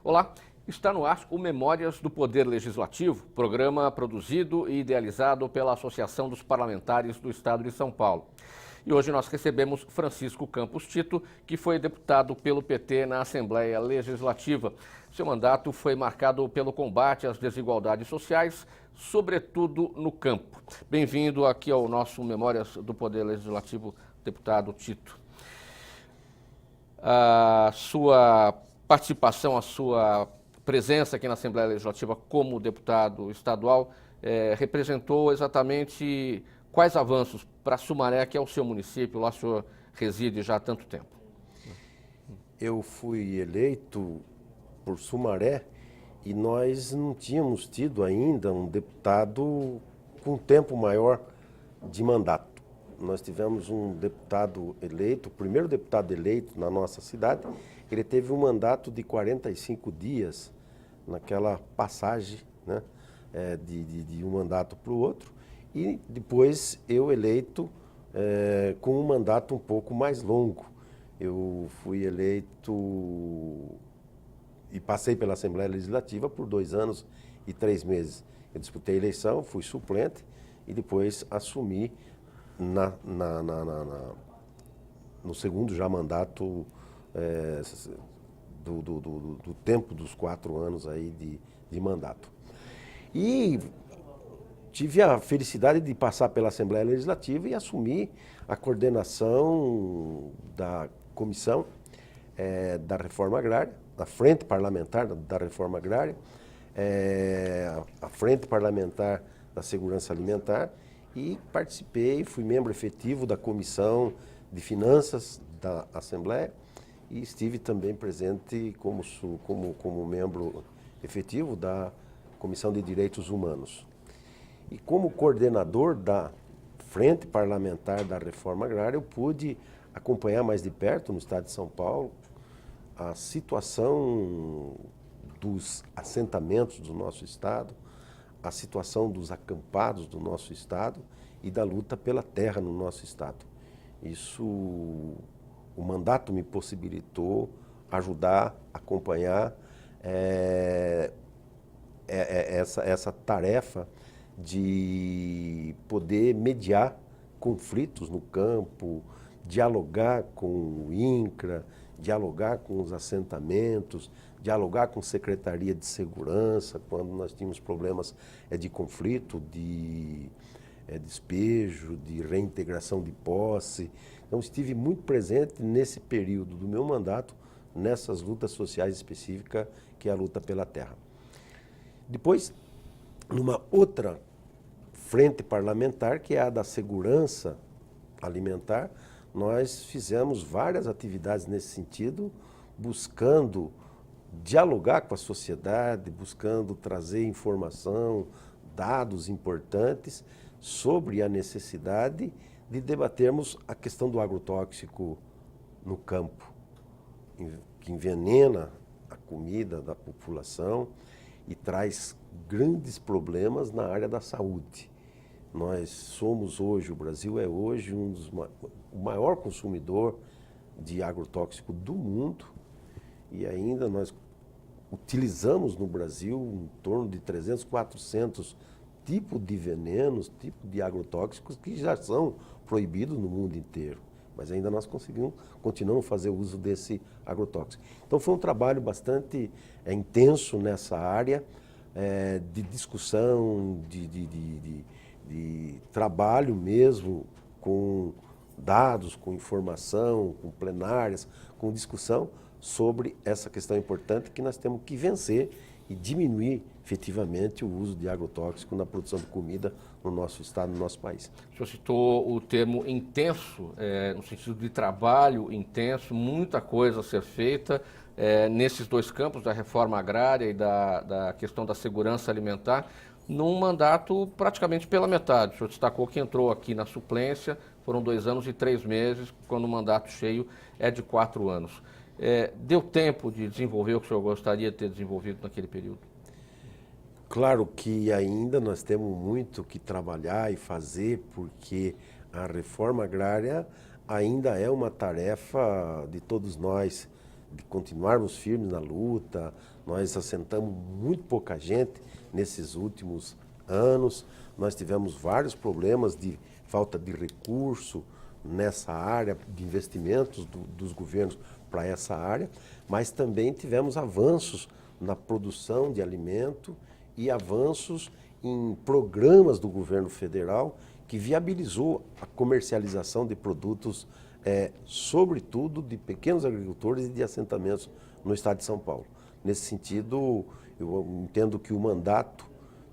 Olá, está no ar o Memórias do Poder Legislativo, programa produzido e idealizado pela Associação dos Parlamentares do Estado de São Paulo. E hoje nós recebemos Francisco Campos Tito, que foi deputado pelo PT na Assembleia Legislativa. Seu mandato foi marcado pelo combate às desigualdades sociais, sobretudo no campo. Bem-vindo aqui ao nosso Memórias do Poder Legislativo, deputado Tito. A sua participação, a sua presença aqui na Assembleia Legislativa como deputado estadual representou exatamente quais avanços para Sumaré, que é o seu município, lá o senhor reside já há tanto tempo? Eu fui eleito por Sumaré e nós não tínhamos tido ainda um deputado com tempo maior de mandato. Nós tivemos um deputado eleito, o primeiro deputado eleito na nossa cidade. Ele teve um mandato de 45 dias naquela passagem, né, de um mandato para o outro. E depois eu eleito com um mandato um pouco mais longo. Eu fui eleito e passei pela Assembleia Legislativa por 2 anos e 3 meses. Eu disputei a eleição, fui suplente e depois assumi no segundo já mandato do tempo dos 4 anos aí de mandato. E tive a felicidade de passar pela Assembleia Legislativa e assumir a coordenação da Comissão da Reforma Agrária, da Frente Parlamentar da Reforma Agrária, a Frente Parlamentar da Segurança Alimentar, e participei, fui membro efetivo da Comissão de Finanças da Assembleia e estive também presente como membro efetivo da Comissão de Direitos Humanos. E como coordenador da Frente Parlamentar da Reforma Agrária, eu pude acompanhar mais de perto, no estado de São Paulo, a situação dos assentamentos do nosso estado, a situação dos acampados do nosso estado e da luta pela terra no nosso estado. Isso, o mandato me possibilitou ajudar, acompanhar essa tarefa de poder mediar conflitos no campo, dialogar com o INCRA, dialogar com os assentamentos, dialogar com a Secretaria de Segurança, quando nós tínhamos problemas de conflito, de despejo, de reintegração de posse. Então, estive muito presente nesse período do meu mandato, nessas lutas sociais específicas, que é a luta pela terra. Depois, numa outra frente parlamentar, que é a da segurança alimentar, nós fizemos várias atividades nesse sentido, buscando dialogar com a sociedade, buscando trazer informação, dados importantes sobre a necessidade de debatermos a questão do agrotóxico no campo, que envenena a comida da população e traz grandes problemas na área da saúde. Nós somos hoje, o Brasil é hoje o maior consumidor de agrotóxico do mundo e ainda nós utilizamos no Brasil em torno de 300, 400 tipos de venenos, tipos de agrotóxicos que já são proibidos no mundo inteiro. Mas ainda nós continuamos a fazer uso desse agrotóxico. Então foi um trabalho bastante intenso nessa área de discussão, de trabalho mesmo com dados, com informação, com plenárias, com discussão sobre essa questão importante que nós temos que vencer e diminuir efetivamente o uso de agrotóxico na produção de comida no nosso estado, no nosso país. O senhor citou o termo intenso, no sentido de trabalho intenso, muita coisa a ser feita nesses 2 campos, da reforma agrária e da questão da segurança alimentar, num mandato praticamente pela metade. O senhor destacou que entrou aqui na suplência, foram 2 anos e 3 meses, quando o mandato cheio é de 4 anos. Deu tempo de desenvolver o que o senhor gostaria de ter desenvolvido naquele período? Claro que ainda nós temos muito que trabalhar e fazer, porque a reforma agrária ainda é uma tarefa de todos nós, de continuarmos firmes na luta. Nós assentamos muito pouca gente nesses últimos anos. Nós tivemos vários problemas de falta de recurso nessa área, de investimentos dos governos para essa área, mas também tivemos avanços na produção de alimento e avanços em programas do governo federal que viabilizou a comercialização de produtos, sobretudo de pequenos agricultores e de assentamentos no estado de São Paulo. Nesse sentido, eu entendo que o mandato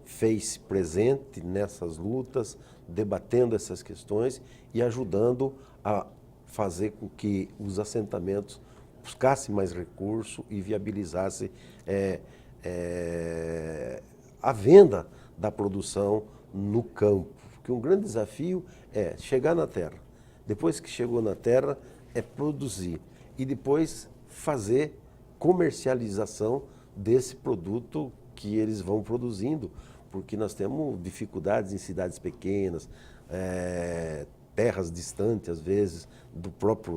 fez presente nessas lutas, debatendo essas questões e ajudando a fazer com que os assentamentos buscassem mais recurso e viabilizassem a venda da produção no campo. Porque um grande desafio é chegar na terra. Depois que chegou na terra, é produzir e depois fazer comercialização desse produto que eles vão produzindo, porque nós temos dificuldades em cidades pequenas, terras distantes, às vezes,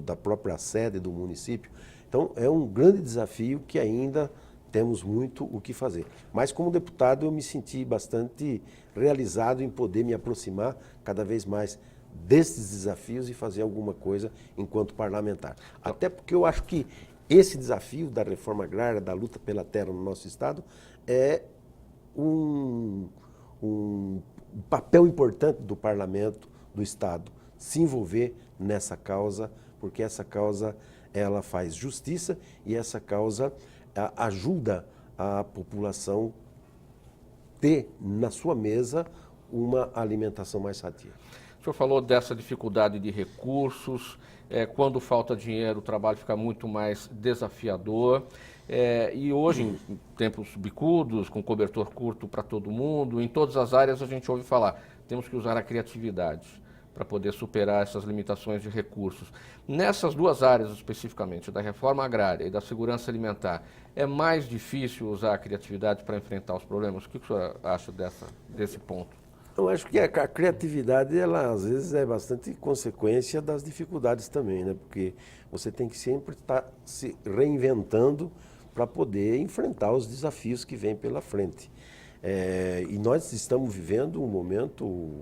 da própria sede do município. Então, é um grande desafio que ainda temos muito o que fazer. Mas, como deputado, eu me senti bastante realizado em poder me aproximar cada vez mais desses desafios e fazer alguma coisa enquanto parlamentar. Até porque eu acho que esse desafio da reforma agrária, da luta pela terra no nosso estado, é um papel importante do parlamento, do estado, se envolver nessa causa, porque essa causa ela faz justiça e essa causa ajuda a população ter na sua mesa uma alimentação mais sadia. O senhor falou dessa dificuldade de recursos, quando falta dinheiro o trabalho fica muito mais desafiador, e hoje, em tempos bicudos, com cobertor curto para todo mundo, em todas as áreas a gente ouve falar, temos que usar a criatividade para poder superar essas limitações de recursos. Nessas duas áreas especificamente, da reforma agrária e da segurança alimentar, é mais difícil usar a criatividade para enfrentar os problemas? O que o senhor acha desse ponto? Eu acho que a criatividade, ela às vezes é bastante consequência das dificuldades também, né? Porque você tem que sempre estar se reinventando para poder enfrentar os desafios que vêm pela frente. E nós estamos vivendo um momento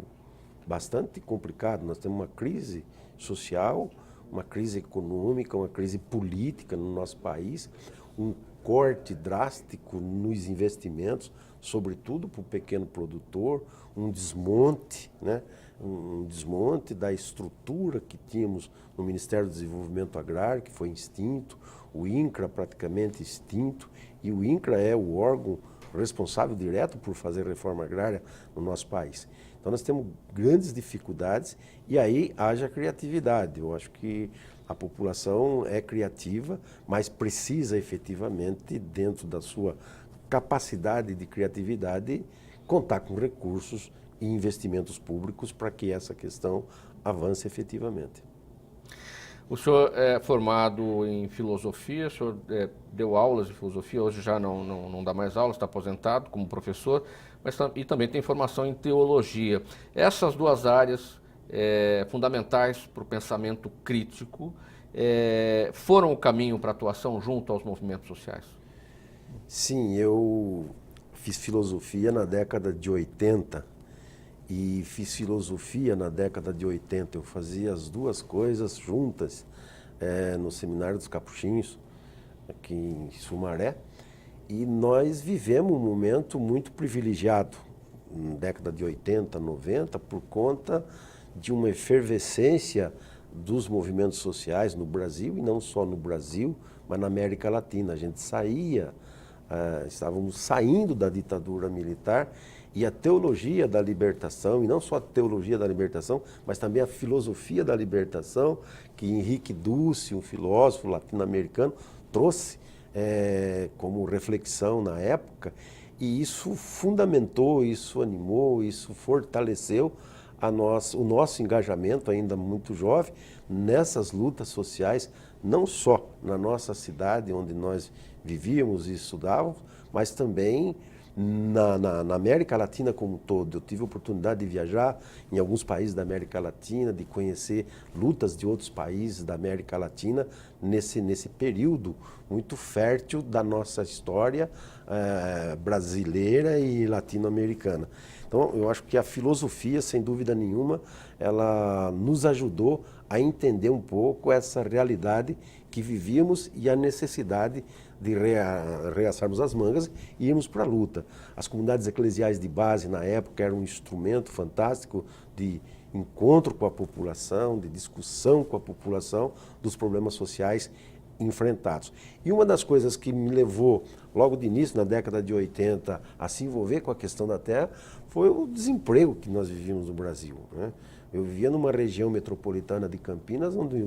bastante complicado. Nós temos uma crise social, uma crise econômica, uma crise política no nosso país, um corte drástico nos investimentos, sobretudo para o pequeno produtor, um desmonte, né? Um desmonte da estrutura que tínhamos no Ministério do Desenvolvimento Agrário, que foi extinto, o INCRA praticamente extinto, e o INCRA é o órgão responsável direto por fazer reforma agrária no nosso país. Então nós temos grandes dificuldades e aí haja criatividade. Eu acho que a população é criativa, mas precisa efetivamente, dentro da sua capacidade de criatividade, contar com recursos e investimentos públicos para que essa questão avance efetivamente. O senhor é formado em filosofia, o senhor deu aulas de filosofia, hoje já não dá mais aulas, está aposentado como professor, mas e também tem formação em teologia. Essas duas áreas fundamentais para o pensamento crítico foram o caminho para a atuação junto aos movimentos sociais? Sim, eu fiz filosofia na década de 80 e fiz filosofia na década de 80. Eu fazia as duas coisas juntas no Seminário dos Capuchinhos, aqui em Sumaré, e nós vivemos um momento muito privilegiado na década de 80, 90, por conta de uma efervescência dos movimentos sociais no Brasil, e não só no Brasil, mas na América Latina. A gente estávamos saindo da ditadura militar e a teologia da libertação, e não só a teologia da libertação, mas também a filosofia da libertação, que Henrique Duce, um filósofo latino-americano, trouxe como reflexão na época, e isso fundamentou, isso animou, isso fortaleceu o nosso engajamento, ainda muito jovem, nessas lutas sociais, não só na nossa cidade, onde nós vivíamos e estudávamos, mas também na América Latina como um todo. Eu tive a oportunidade de viajar em alguns países da América Latina, de conhecer lutas de outros países da América Latina nesse período muito fértil da nossa história brasileira e latino-americana. Então, eu acho que a filosofia, sem dúvida nenhuma, ela nos ajudou a entender um pouco essa realidade que vivíamos e a necessidade de reaçarmos as mangas e irmos para a luta. As comunidades eclesiais de base, na época, eram um instrumento fantástico de encontro com a população, de discussão com a população dos problemas sociais enfrentados. E uma das coisas que me levou, logo de início, na década de 80, a se envolver com a questão da terra, foi o desemprego que nós vivíamos no Brasil, né? Eu vivia numa região metropolitana de Campinas, onde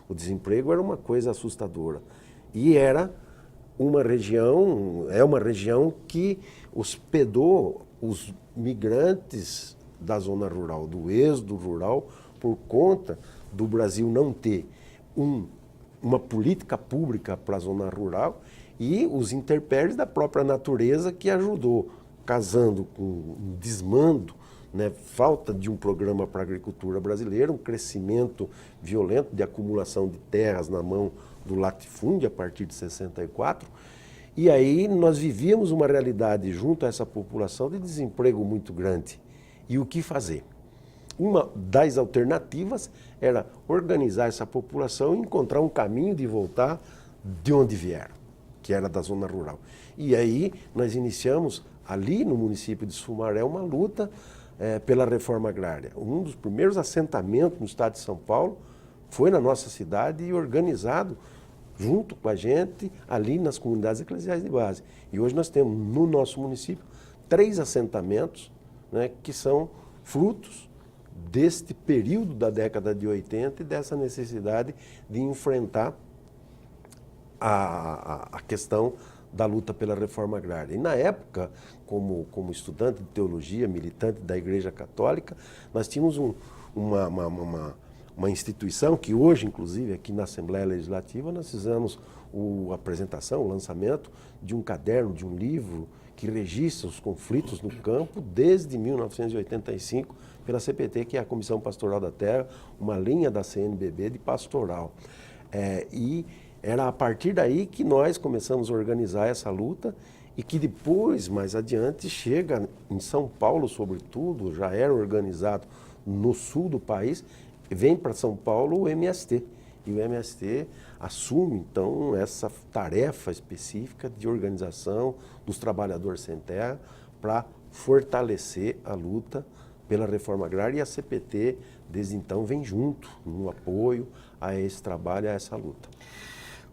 o desemprego era uma coisa assustadora. E era uma região que hospedou os migrantes da zona rural, do êxodo rural, por conta do Brasil não ter uma política pública para a zona rural e os intempéries da própria natureza que ajudou, casando com um desmando, né, falta de um programa para a agricultura brasileira, um crescimento violento de acumulação de terras na mão do latifúndio a partir de 64, e aí nós vivíamos uma realidade junto a essa população de desemprego muito grande. E o que fazer? Uma das alternativas era organizar essa população e encontrar um caminho de voltar de onde vieram, que era da zona rural. E aí nós iniciamos ali no município de Sumaré uma luta pela reforma agrária. Um dos primeiros assentamentos no estado de São Paulo foi na nossa cidade e organizado junto com a gente ali nas comunidades eclesiais de base. E hoje nós temos no nosso município 3 assentamentos, né, que são frutos deste período da década de 80 e dessa necessidade de enfrentar a questão da luta pela reforma agrária. E na época, como estudante de teologia, militante da Igreja Católica, nós tínhamos uma instituição que hoje, inclusive, aqui na Assembleia Legislativa, nós fizemos a apresentação, o lançamento de um caderno, de um livro que registra os conflitos no campo desde 1985 pela CPT, que é a Comissão Pastoral da Terra, uma linha da CNBB de pastoral. E era a partir daí que nós começamos a organizar essa luta e que depois, mais adiante, chega em São Paulo, sobretudo, já era organizado no sul do país, vem para São Paulo o MST. E o MST assume, então, essa tarefa específica de organização dos trabalhadores sem terra para fortalecer a luta pela reforma agrária, e a CPT, desde então, vem junto no apoio a esse trabalho, a essa luta.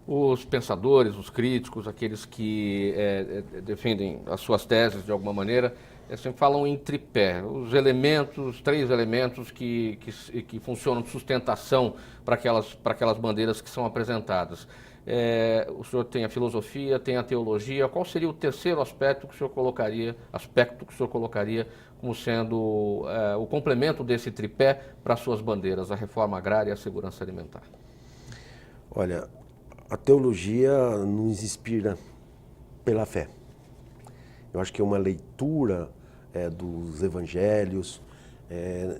Os pensadores, os críticos, aqueles que defendem as suas teses de alguma maneira, sempre falam em tripé, os elementos, 3 elementos que funcionam de sustentação para aquelas bandeiras que são apresentadas. O senhor tem a filosofia, tem a teologia. Qual seria o terceiro aspecto que o senhor colocaria como sendo o complemento desse tripé para as suas bandeiras, a reforma agrária e a segurança alimentar? Olha, a teologia nos inspira pela fé. Eu acho que é uma leitura dos evangelhos,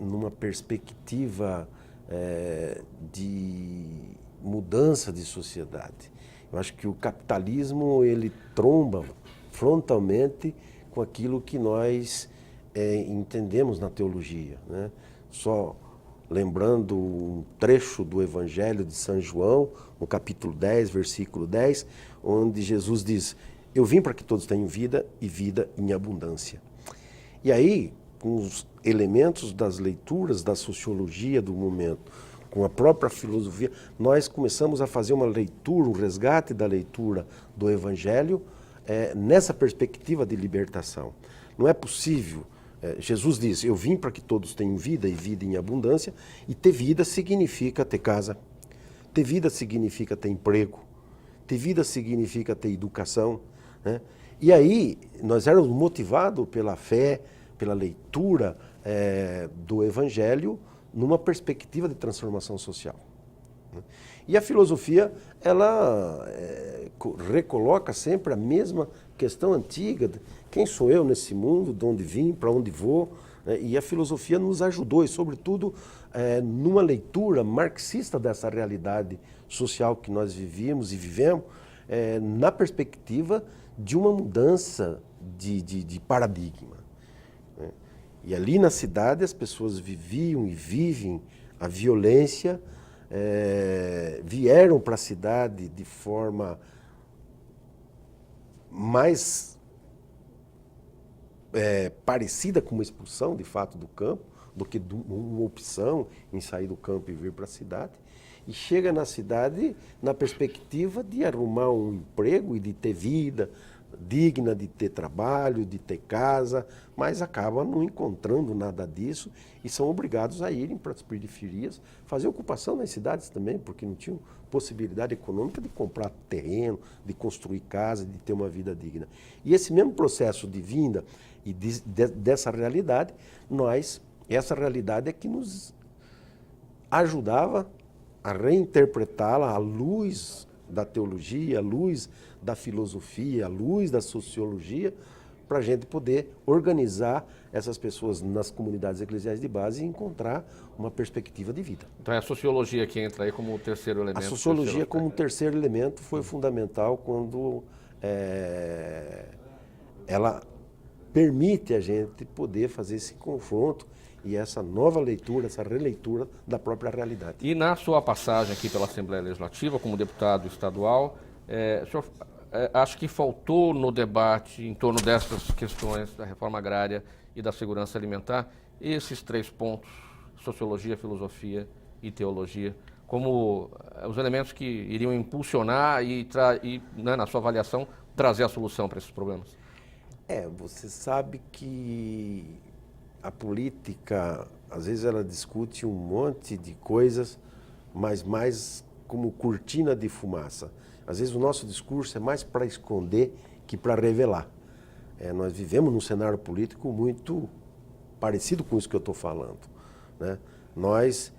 numa perspectiva de mudança de sociedade. Eu acho que o capitalismo, ele tromba frontalmente com aquilo que nós entendemos na teologia, né? Só lembrando um trecho do Evangelho de São João, no capítulo 10, versículo 10, onde Jesus diz: eu vim para que todos tenham vida e vida em abundância. E aí, com os elementos das leituras da sociologia do momento, com a própria filosofia, nós começamos a fazer uma leitura, um resgate da leitura do Evangelho nessa perspectiva de libertação. Não é possível. Jesus diz: eu vim para que todos tenham vida e vida em abundância, e ter vida significa ter casa, ter vida significa ter emprego, ter vida significa ter educação, né? E aí nós éramos motivados pela fé, pela leitura do Evangelho, numa perspectiva de transformação social, né? E a filosofia, ela recoloca sempre a mesma questão antiga, quem sou eu nesse mundo, de onde vim, para onde vou, né? E a filosofia nos ajudou, e sobretudo numa leitura marxista dessa realidade social que nós vivíamos e vivemos, na perspectiva de uma mudança de paradigma, né? E ali na cidade as pessoas viviam e vivem a violência, vieram para a cidade de forma mais parecida com uma expulsão, de fato, do campo, do que uma opção em sair do campo e vir para a cidade. E chega na cidade na perspectiva de arrumar um emprego e de ter vida digna, de ter trabalho, de ter casa, mas acabam não encontrando nada disso e são obrigados a irem para as periferias, fazer ocupação nas cidades também, porque não tinham possibilidade econômica de comprar terreno, de construir casa, de ter uma vida digna. E esse mesmo processo de vinda e dessa realidade, essa realidade é que nos ajudava a reinterpretá-la à luz da teologia, à luz da filosofia, à luz da sociologia, para a gente poder organizar essas pessoas nas comunidades eclesiais de base e encontrar uma perspectiva de vida. Então é a sociologia que entra aí como terceiro elemento. A sociologia como terceiro elemento foi fundamental quando ela permite a gente poder fazer esse confronto e essa nova leitura, essa releitura da própria realidade. E na sua passagem aqui pela Assembleia Legislativa, como deputado estadual, o senhor acha que faltou no debate em torno dessas questões da reforma agrária e da segurança alimentar esses 3 pontos, sociologia, filosofia e teologia, como os elementos que iriam impulsionar e né, na sua avaliação, trazer a solução para esses problemas? Você sabe que a política, às vezes ela discute um monte de coisas, mas mais como cortina de fumaça. Às vezes o nosso discurso é mais para esconder que para revelar. Nós vivemos num cenário político muito parecido com isso que eu estou falando, né? Nós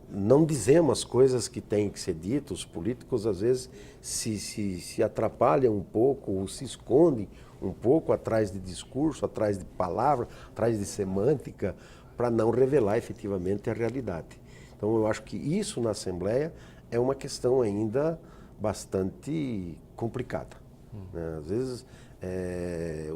não dizemos as coisas que têm que ser ditas, os políticos às vezes se atrapalham um pouco ou se escondem um pouco atrás de discurso, atrás de palavra, atrás de semântica, para não revelar efetivamente a realidade. Então eu acho que isso na Assembleia é uma questão ainda bastante complicada, né? Às vezes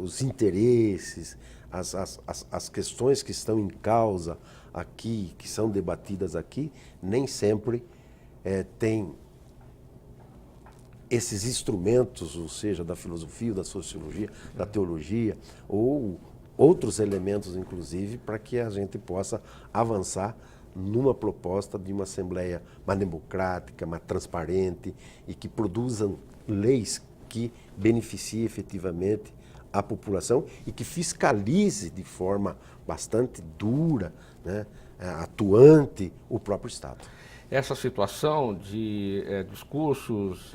os interesses, as questões que estão em causa aqui, que são debatidas aqui, nem sempre têm esses instrumentos, ou seja, da filosofia, da sociologia, da teologia, ou outros elementos, inclusive, para que a gente possa avançar numa proposta de uma Assembleia mais democrática, mais transparente e que produzam leis que beneficiem efetivamente a população e que fiscalize de forma bastante dura, né, atuante, o próprio Estado. Essa situação de discursos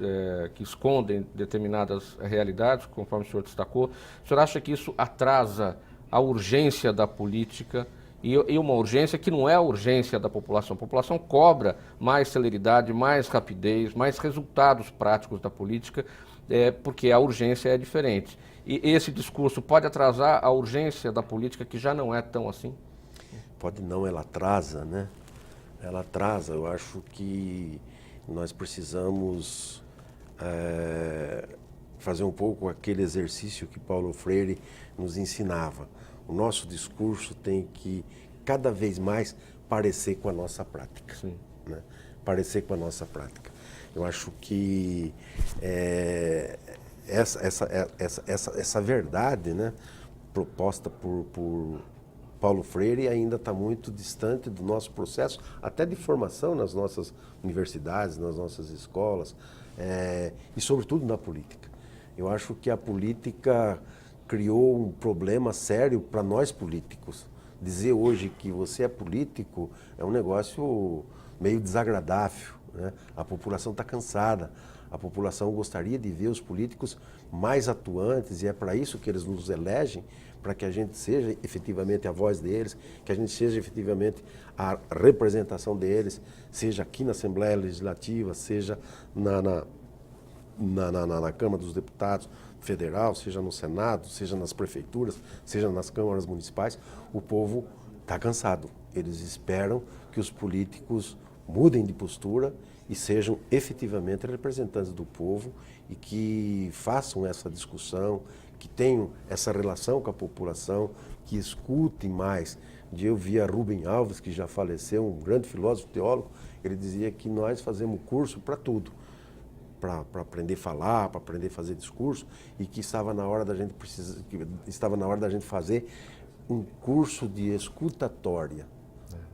que escondem determinadas realidades, conforme o senhor destacou, o senhor acha que isso atrasa a urgência da política e uma urgência que não é a urgência da população? A população cobra mais celeridade, mais rapidez, mais resultados práticos da política, porque a urgência é diferente. E esse discurso pode atrasar a urgência da política, que já não é tão assim? Pode não, ela atrasa, né? Ela atrasa. Eu acho que nós precisamos fazer um pouco aquele exercício que Paulo Freire nos ensinava. O nosso discurso tem que cada vez mais parecer com a nossa prática. Sim. Né? Parecer com a nossa prática. Eu acho que essa verdade, né, proposta por Paulo Freire ainda está muito distante do nosso processo, até de formação nas nossas universidades, nas nossas escolas, e sobretudo na política. Eu acho que a política criou um problema sério para nós políticos. Dizer hoje que você é político é um negócio meio desagradável, né? A população está cansada, a população gostaria de ver os políticos mais atuantes e é para isso que eles nos elegem, para que a gente seja efetivamente a voz deles, que a gente seja efetivamente a representação deles, seja aqui na Assembleia Legislativa, seja na Câmara dos Deputados, federal, seja no Senado, seja nas prefeituras, seja nas câmaras municipais, o povo está cansado. Eles esperam que os políticos mudem de postura e sejam efetivamente representantes do povo e que façam essa discussão, que tenham essa relação com a população, que escutem mais. Um dia eu via Rubem Alves, que já faleceu, um grande filósofo, teólogo, ele dizia que nós fazemos curso para tudo, para aprender a falar, para aprender a fazer discurso, e que estava na hora da gente fazer um curso de escutatória.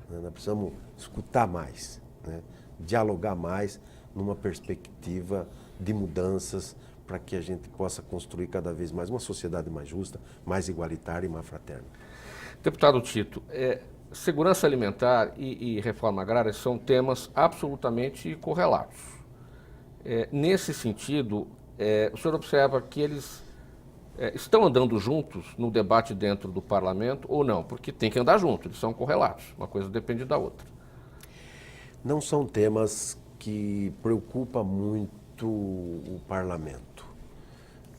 Nós precisamos escutar mais, né? Dialogar mais numa perspectiva de mudanças para que a gente possa construir cada vez mais uma sociedade mais justa, mais igualitária e mais fraterna. Deputado Tito, segurança alimentar e reforma agrária são temas absolutamente correlatos. Nesse sentido, o senhor observa que eles estão andando juntos no debate dentro do parlamento ou não? Porque tem que andar junto, eles são correlatos, uma coisa depende da outra. Não são temas que preocupam muito o parlamento.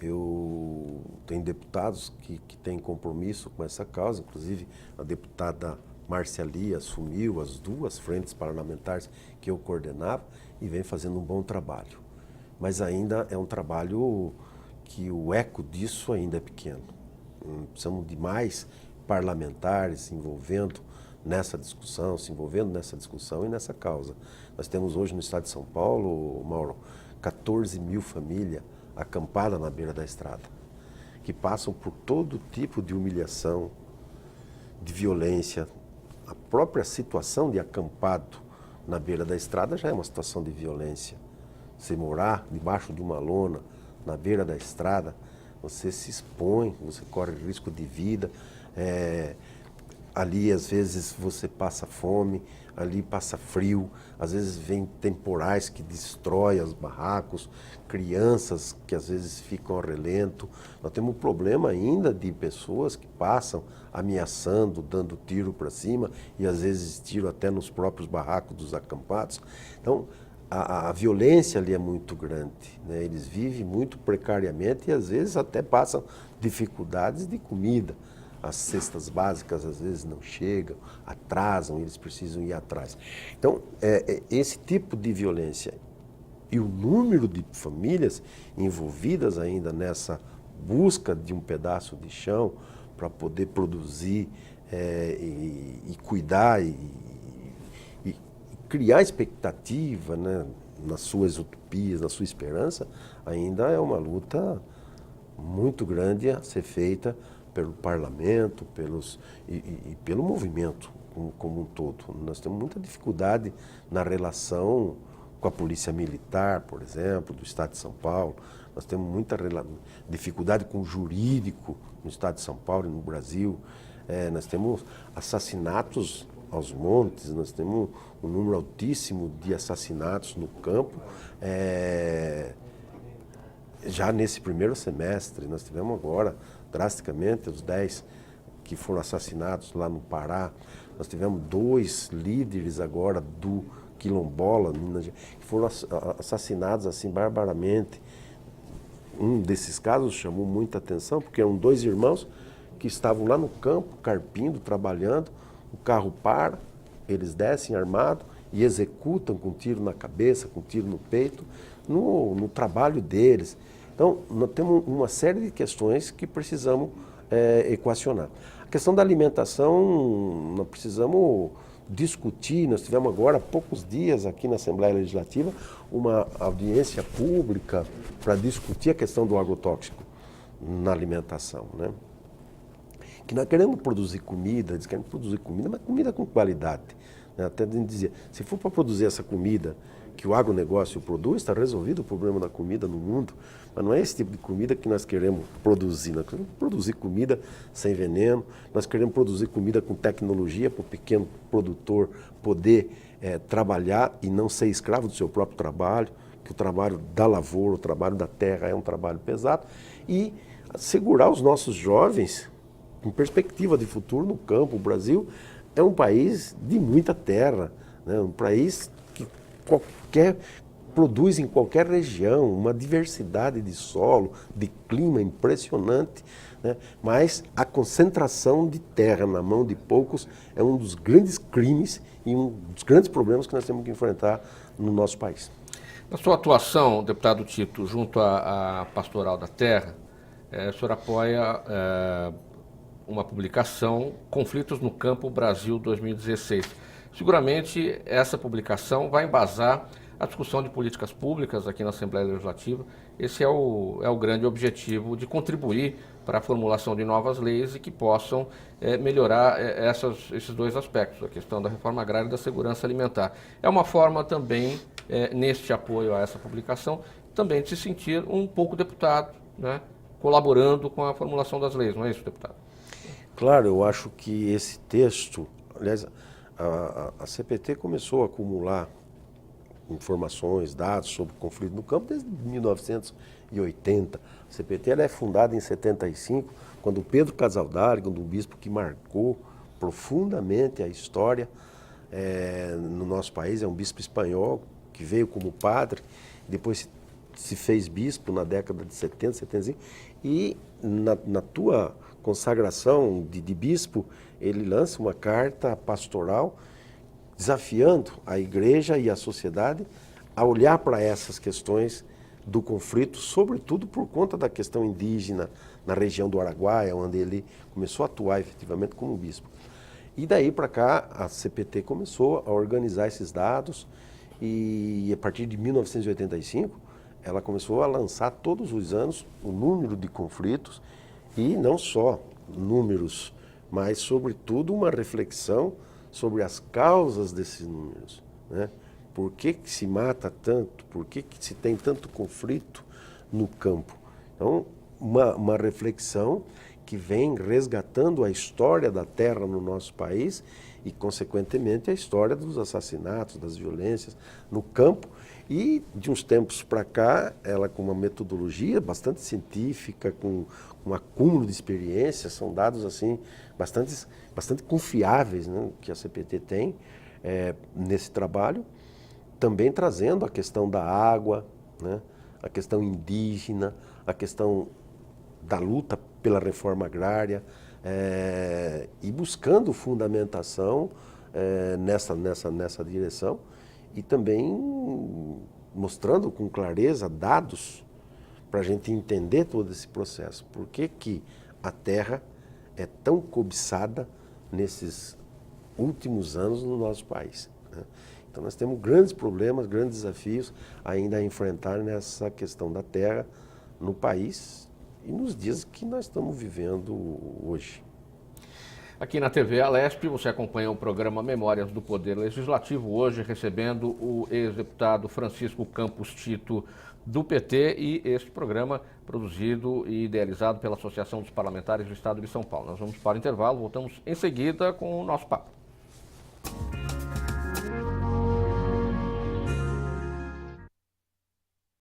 Eu tenho deputados que têm compromisso com essa causa, inclusive a deputada Márcia Lia assumiu as 2 frentes parlamentares que eu coordenava e vem fazendo um bom trabalho. Mas ainda é um trabalho que o eco disso ainda é pequeno. Precisamos de mais parlamentares se envolvendo nessa discussão, e nessa causa. Nós temos hoje no estado de São Paulo, Mauro, 14 mil famílias acampadas na beira da estrada, que passam por todo tipo de humilhação, de violência. A própria situação de acampado na beira da estrada já é uma situação de violência. Você morar debaixo de uma lona, na beira da estrada, você se expõe, você corre risco de vida. Ali, às vezes, você passa fome, ali passa frio, às vezes vem temporais que destroem os barracos, crianças que às vezes ficam ao relento. Nós temos um problema ainda de pessoas que passam ameaçando, dando tiro para cima e às vezes tiro até nos próprios barracos dos acampados. Então, a violência ali é muito grande, né? Eles vivem muito precariamente e às vezes até passam dificuldades de comida. As cestas básicas às vezes não chegam, atrasam, eles precisam ir atrás. Então, esse tipo de violência e o número de famílias envolvidas ainda nessa busca de um pedaço de chão para poder produzir e cuidar e criar expectativa, né, nas suas utopias, na sua esperança, ainda é uma luta muito grande a ser feita pelo parlamento, e pelo movimento como um todo. Nós temos muita dificuldade na relação com a polícia militar, por exemplo, do estado de São Paulo. Nós temos muita dificuldade com o jurídico no estado de São Paulo e no Brasil. Nós temos assassinatos aos montes, nós temos um número altíssimo de assassinatos no campo. Já nesse primeiro semestre, nós tivemos agora, drasticamente, os 10 que foram assassinados lá no Pará. Nós tivemos 2 líderes agora do Quilombola, que foram assassinados assim barbaramente. Um desses casos chamou muita atenção, porque eram 2 irmãos que estavam lá no campo, carpindo, trabalhando. O carro para, eles descem armados e executam com tiro na cabeça, com tiro no peito, no trabalho deles. Então, nós temos uma série de questões que precisamos equacionar. A questão da alimentação, nós precisamos discutir. Nós tivemos agora, há poucos dias, aqui na Assembleia Legislativa, uma audiência pública para discutir a questão do agrotóxico na alimentação, né? Que nós queremos produzir comida, eles querem produzir comida, mas comida com qualidade. Né? Até a gente dizia, se for para produzir essa comida que o agronegócio produz, está resolvido o problema da comida no mundo. Mas não é esse tipo de comida que nós queremos produzir. Nós queremos produzir comida sem veneno, nós queremos produzir comida com tecnologia para o pequeno produtor poder trabalhar e não ser escravo do seu próprio trabalho, que o trabalho da lavoura, o trabalho da terra é um trabalho pesado, e segurar os nossos jovens em perspectiva de futuro no campo. O Brasil é um país de muita terra, né? Um país que qualquer produz em qualquer região uma diversidade de solo, de clima impressionante, né? Mas a concentração de terra na mão de poucos é um dos grandes crimes e um dos grandes problemas que nós temos que enfrentar no nosso país. Na sua atuação, deputado Tito, junto à Pastoral da Terra, o senhor apoia uma publicação, Conflitos no Campo Brasil 2016. Seguramente essa publicação vai embasar a discussão de políticas públicas aqui na Assembleia Legislativa. Esse é o grande objetivo, de contribuir para a formulação de novas leis e que possam melhorar esses dois aspectos, a questão da reforma agrária e da segurança alimentar. É uma forma também, neste apoio a essa publicação, também de se sentir um pouco deputado, né, colaborando com a formulação das leis, não é isso, deputado? Claro, eu acho que esse texto, aliás, a CPT começou a acumular informações, dados sobre o conflito no campo desde 1980. A CPT ela é fundada em 75, quando Pedro Casaldari, um bispo que marcou profundamente a história no nosso país, é um bispo espanhol que veio como padre, depois se fez bispo na década de 70, 75, e na tua consagração de bispo, ele lança uma carta pastoral desafiando a igreja e a sociedade a olhar para essas questões do conflito, sobretudo por conta da questão indígena na região do Araguaia, onde ele começou a atuar efetivamente como bispo. E daí para cá a CPT começou a organizar esses dados e a partir de 1985 ela começou a lançar todos os anos o número de conflitos e não só números, mas sobretudo uma reflexão sobre as causas desses números, né? Por que se mata tanto? Por que se tem tanto conflito no campo? Então, uma reflexão que vem resgatando a história da terra no nosso país e, consequentemente, a história dos assassinatos, das violências no campo. E, de uns tempos para cá, ela com uma metodologia bastante científica, com um acúmulo de experiências, são dados assim bastante confiáveis, né, que a CPT tem nesse trabalho, também trazendo a questão da água, né, a questão indígena, a questão da luta pela reforma agrária e buscando fundamentação nessa direção e também mostrando com clareza dados para a gente entender todo esse processo. Por que a terra é tão cobiçada nesses últimos anos no nosso país, né? Então nós temos grandes problemas, grandes desafios ainda a enfrentar nessa questão da terra no país e nos dias que nós estamos vivendo hoje. Aqui na TV Alesp você acompanha o programa Memórias do Poder Legislativo, hoje recebendo o ex-deputado Francisco Campos Tito do PT e este programa produzido e idealizado pela Associação dos Parlamentares do Estado de São Paulo. Nós vamos para o intervalo, voltamos em seguida com o nosso papo.